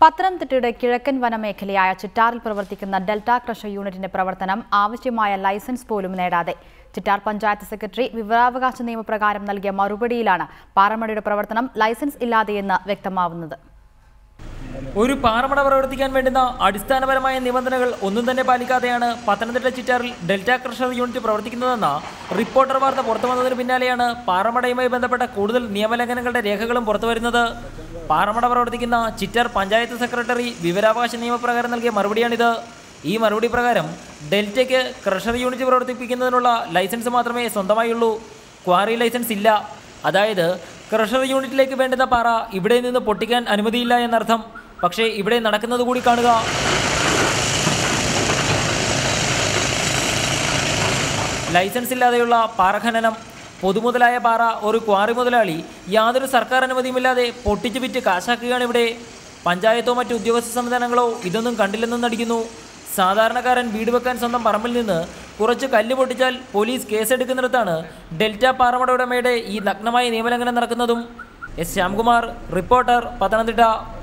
പത്തനംതിട്ടയുടെ കിഴക്കൻ വനമേഖലയായ ചിറ്റാറിൽ പ്രവർത്തിക്കുന്ന delta crusher യൂണിറ്റിന്റെ പ്രവർത്തനം ആവശ്യമായ ലൈസൻസ് പോലും നേടാതെ. ചിറ്റാർ പഞ്ചായത്ത് സെക്രട്ടറി വിവരാവകാശ നിയമപ്രകാരം നൽകിയ മറുപടിയിലാണ് പാറമടയുടെ പ്രവർത്തനം ലൈസൻസ് ഇല്ലാതെയെന്ന് വ്യക്തമാവുന്നത്. ഒരു പാറമട പ്രവർത്തിക്കാൻ വേണ്ടുന്ന അടിസ്ഥാനപരമായ നിബന്ധനകൾ ഒന്നും തന്നെ പാലിക്കാതെയാണ് പത്തനംതിട്ട ചിറ്റാറിൽ ഡെൽറ്റ ക്രഷർ യൂണിറ്റ് പ്രവർത്തിക്കുന്നതെന്ന റിപ്പോർട്ടർ വാർത്ത പുറത്തുവന്നതിന് പിന്നാലെയാണ് പാറമടയുമായി ബന്ധപ്പെട്ട കൂടുതൽ നിയമലംഘനങ്ങളുടെ രേഖകളും പുറത്തുവരുന്നത്. പാറമട പ്രവർത്തിക്കുന്ന ചിറ്റാർ പഞ്ചായത്ത് സെക്രട്ടറി വിവരാവകാശ നിയമപ്രകാരം നൽകിയ മറുപടിയാണിത്. ഈ മറുപടി പ്രകാരം ഡെൽറ്റയ്ക്ക് ക്രഷർ യൂണിറ്റ് പ്രവർത്തിപ്പിക്കുന്നതിനുള്ള ലൈസൻസ് മാത്രമേ സ്വന്തമായുള്ളൂ. ക്വാറി ലൈസൻസ് ഇല്ല. അതായത് ക്രഷർ യൂണിറ്റിലേക്ക് വേണ്ടുന്ന പാറ ഇവിടെ നിന്ന് പൊട്ടിക്കാൻ അനുമതിയില്ല എന്നർത്ഥം. പക്ഷേ ഇവിടെ നടക്കുന്നത് കൂടി കാണുക. ലൈസൻസ് ഇല്ലാതെയുള്ള പാറ ഖനനം. പൊതുമുതലായ പാറ ഒരു ക്വാറി മുതലാളി യാതൊരു സർക്കാർ അനുമതിയുമില്ലാതെ പൊട്ടിച്ചു വിറ്റ് കാശാക്കുകയാണ് ഇവിടെ. പഞ്ചായത്തോ മറ്റു ഉദ്യോഗസ്ഥ സംവിധാനങ്ങളോ ഇതൊന്നും കണ്ടില്ലെന്നും നടിക്കുന്നു. സാധാരണക്കാരൻ വീട് വെക്കാൻ സ്വന്തം പറമ്പിൽ നിന്ന് കുറച്ച് കല്ല് പൊട്ടിച്ചാൽ പോലീസ് കേസെടുക്കുന്നിടത്താണ് ഡെൽറ്റ പാറമട ഉടമയുടെ ഈ നഗ്നമായ നിയമലംഘനം നടക്കുന്നതും. S Shyamkumar, reporter, Pathanamthitta.